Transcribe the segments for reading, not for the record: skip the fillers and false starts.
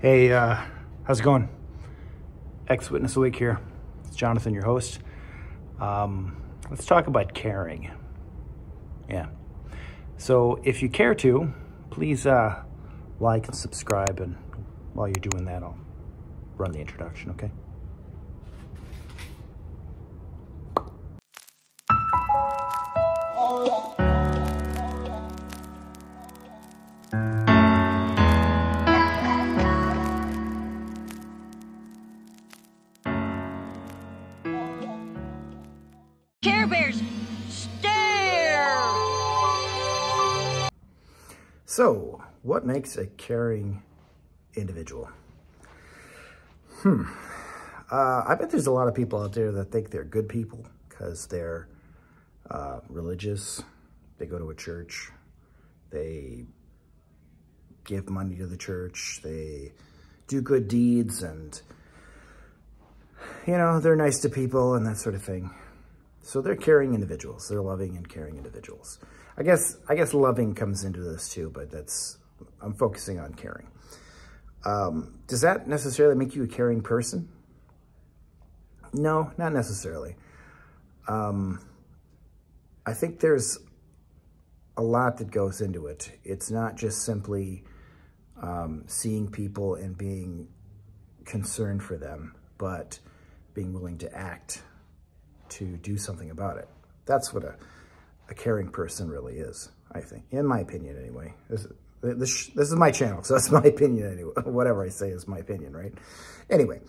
Hey, how's it going? Ex-Witness Awake here. It's Jonathan, your host. Let's talk about caring. Yeah. So if you care to, please like and subscribe, and while you're doing that, I'll run the introduction, okay? Care Bears, stare! So, what makes a caring individual? I bet there's a lot of people out there that think they're good people because they're religious. They go to a church. They give money to the church. They do good deeds, and, you know, they're nice to people and that sort of thing. So they're caring individuals. They're loving and caring individuals. I guess loving comes into this too, but I'm focusing on caring. Does that necessarily make you a caring person? No, not necessarily. I think there's a lot that goes into it. It's not just simply seeing people and being concerned for them, but being willing to act to do something about it. That's what a caring person really is, I think, in my opinion anyway. This is my channel, so that's my opinion anyway. Whatever I say is my opinion, right? Anyway,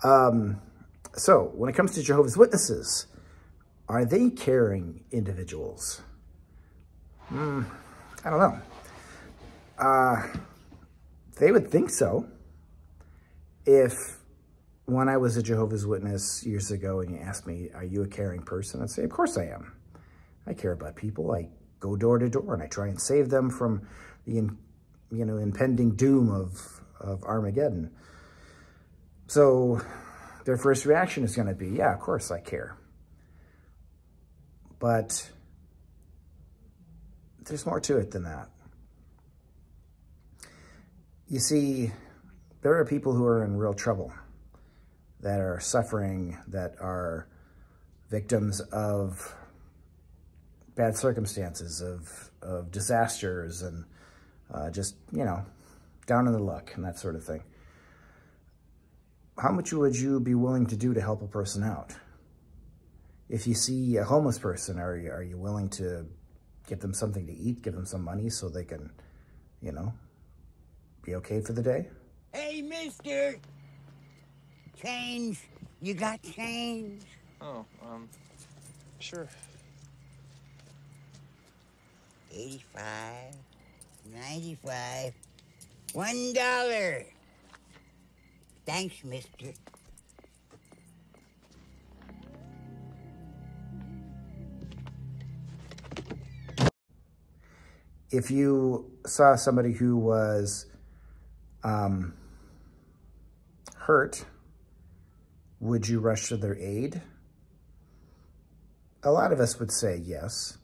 so when it comes to Jehovah's Witnesses, are they caring individuals? I don't know. They would think so. If when I was a Jehovah's Witness years ago and you asked me, are you a caring person? I'd say, of course I am. I care about people. I go door to door and I try and save them from the impending doom of Armageddon. So their first reaction is going to be, yeah, of course I care. But there's more to it than that. You see, there are people who are in real trouble, that are suffering, that are victims of bad circumstances, of disasters, and just, down in the luck and that sort of thing. How much would you be willing to do to help a person out? If you see a homeless person, are you willing to give them something to eat, give them some money so they can, be okay for the day? Hey, mister! Change. You got change? Oh, sure. 85, 95, $1. Thanks, mister. If you saw somebody who was hurt, would you rush to their aid? A lot of us would say yes.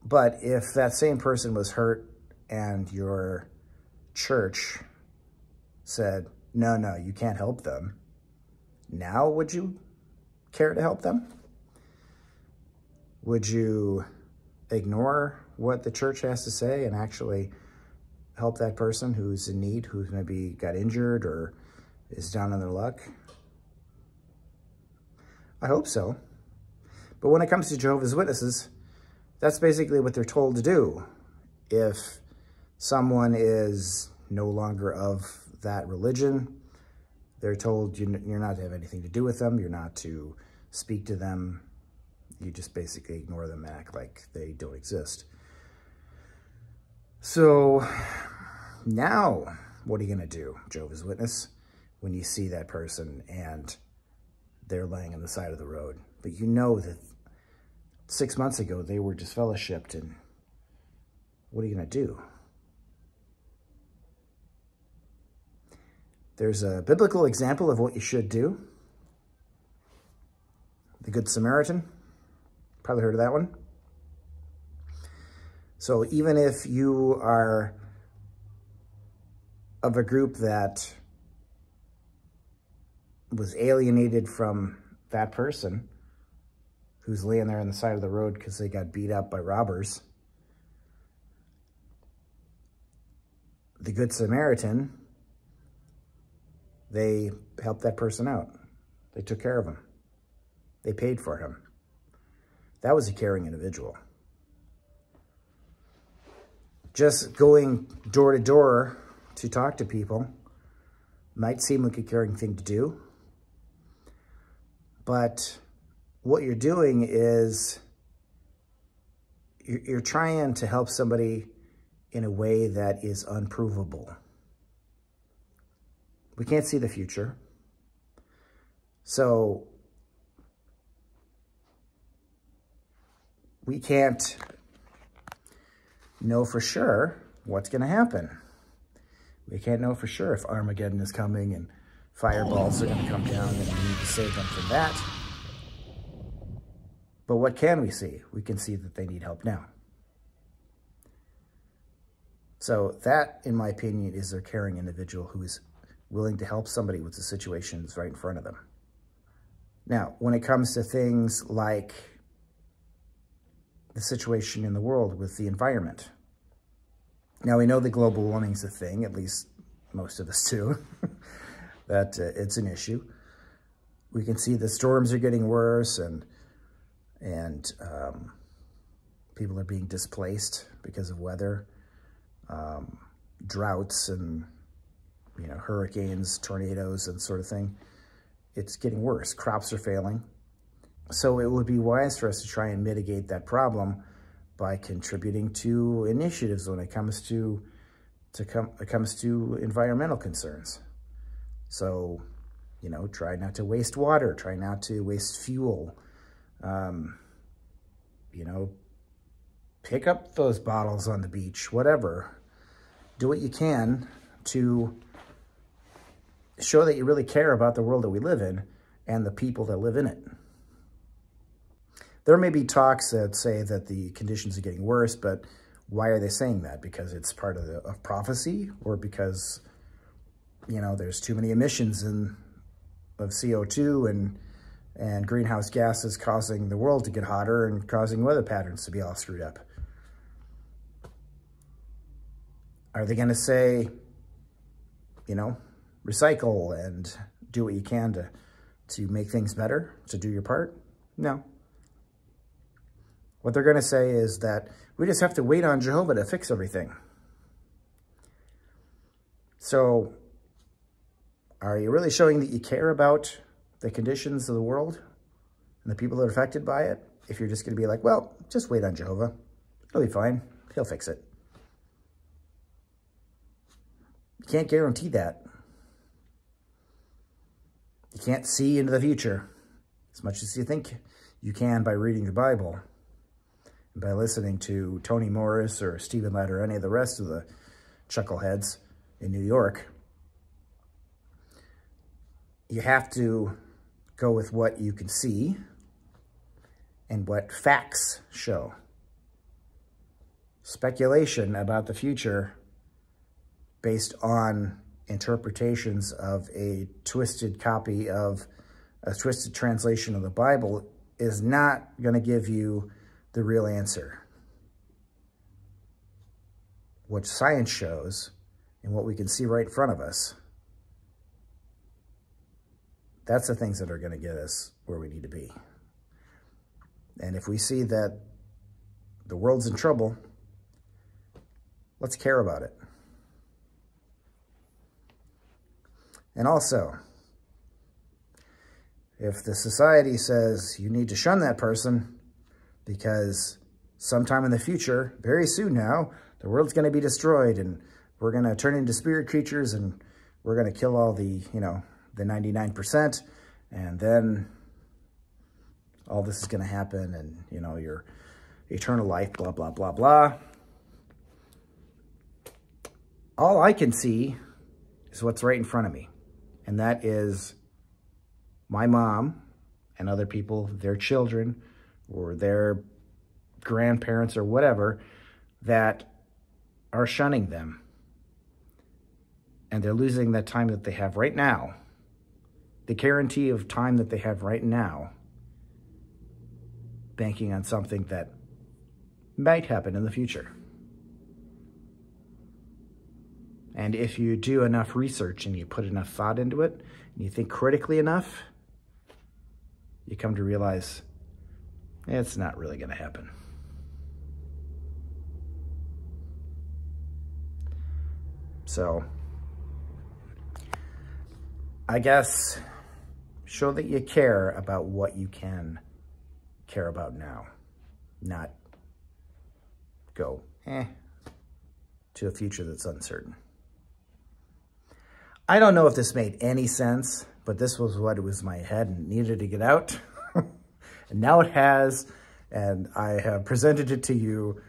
But if that same person was hurt and your church said, no, you can't help them, now would you care to help them? Would you ignore what the church has to say and actually help that person who's in need, who's maybe got injured or is down on their luck? I hope so. But when it comes to Jehovah's Witnesses, that's basically what they're told to do. If someone is no longer of that religion, they're told you're not to have anything to do with them, you're not to speak to them, you just basically ignore them and act like they don't exist. So now, what are you going to do, Jehovah's Witness, when you see that person and they're laying on the side of the road, but you know that 6 months ago they were disfellowshipped, and what are you going to do? There's a biblical example of what you should do. The Good Samaritan. Probably heard of that one. So even if you are of a group that was alienated from that person who's laying there on the side of the road because they got beat up by robbers. The Good Samaritan, they helped that person out. They took care of him. They paid for him. That was a caring individual. Just going door to door to talk to people might seem like a caring thing to do, but what you're doing is you're trying to help somebody in a way that is unprovable. We can't see the future. So we can't know for sure what's going to happen. We can't know for sure if Armageddon is coming and fireballs are going to come down and we need to save them from that. But what can we see? We can see that they need help now. So that, in my opinion, is a caring individual who is willing to help somebody with the situation that's right in front of them. Now, when it comes to things like the situation in the world with the environment. Now, we know that global warming is a thing, at least most of us do, that it's an issue. We can see the storms are getting worse and people are being displaced because of weather, droughts and, hurricanes, tornadoes and sort of thing. It's getting worse. Crops are failing. So it would be wise for us to try and mitigate that problem by contributing to initiatives when it comes to environmental concerns. So, try not to waste water, try not to waste fuel. Pick up those bottles on the beach, whatever. Do what you can to show that you really care about the world that we live in and the people that live in it. There may be talks that say that the conditions are getting worse, but why are they saying that? Because it's part of prophecy, or because, there's too many emissions of CO2 and greenhouse gases causing the world to get hotter and causing weather patterns to be all screwed up? Are they going to say, recycle and do what you can to make things better, to do your part? No. What they're going to say is that we just have to wait on Jehovah to fix everything. So, are you really showing that you care about the conditions of the world and the people that are affected by it? If you're just going to be like, well, just wait on Jehovah. It'll be fine. He'll fix it. You can't guarantee that. You can't see into the future as much as you think you can by reading the Bible and by listening to Tony Morris or Stephen Ladd or any of the rest of the chuckleheads in New York. You have to go with what you can see and what facts show. Speculation about the future based on interpretations of a twisted copy of a twisted translation of the Bible is not going to give you the real answer. What science shows and what we can see right in front of us, that's the things that are going to get us where we need to be. And if we see that the world's in trouble, let's care about it. And also, if the society says you need to shun that person because sometime in the future, very soon now, the world's going to be destroyed and we're going to turn into spirit creatures and we're going to kill all the, the 99%, and then all this is going to happen and, your eternal life, blah, blah, blah, blah. All I can see is what's right in front of me. And that is my mom and other people, their children or their grandparents or whatever, that are shunning them. And they're losing that time that they have right now, the guarantee of time that they have right now, banking on something that might happen in the future. And if you do enough research and you put enough thought into it, and you think critically enough, you come to realize it's not really going to happen. So, I guess, show that you care about what you can care about now. Not go, to a future that's uncertain. I don't know if this made any sense, but this was what was in my head and needed to get out. And now it has, and I have presented it to you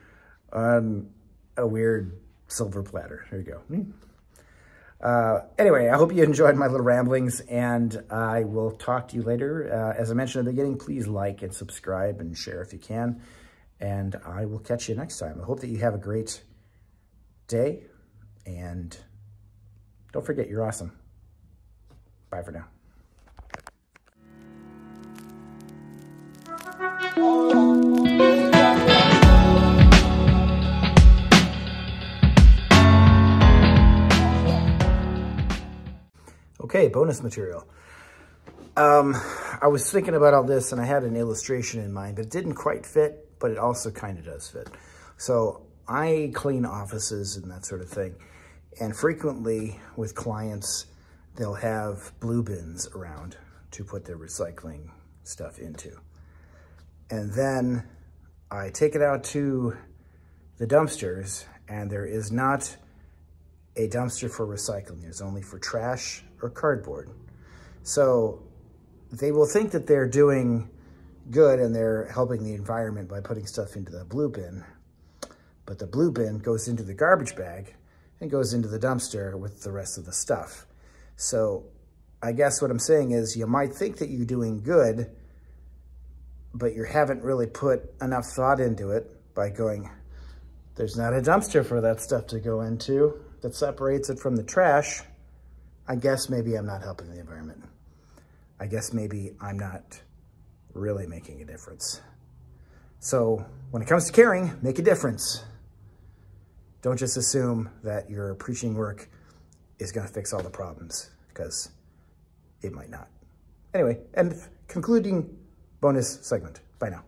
on a weird silver platter. There you go. Anyway, I hope you enjoyed my little ramblings, and I will talk to you later. As I mentioned at the beginning, please like and subscribe and share if you can, and I will catch you next time. I hope that you have a great day, and don't forget, you're awesome. Bye for now. Okay, bonus material. I was thinking about all this and I had an illustration in mind, but it didn't quite fit, but it also kind of does fit. So I clean offices and that sort of thing. And frequently with clients, they'll have blue bins around to put their recycling stuff into. And then I take it out to the dumpsters, and there is not a dumpster for recycling. There's only for trash or cardboard. So they will think that they're doing good and they're helping the environment by putting stuff into the blue bin. But the blue bin goes into the garbage bag and goes into the dumpster with the rest of the stuff. So I guess what I'm saying is you might think that you're doing good, but you haven't really put enough thought into it by going, there's not a dumpster for that stuff to go into that separates it from the trash. I guess maybe I'm not helping the environment. I guess maybe I'm not really making a difference. So when it comes to caring, make a difference. Don't just assume that your preaching work is going to fix all the problems, because it might not. Anyway, and concluding bonus segment. Bye now.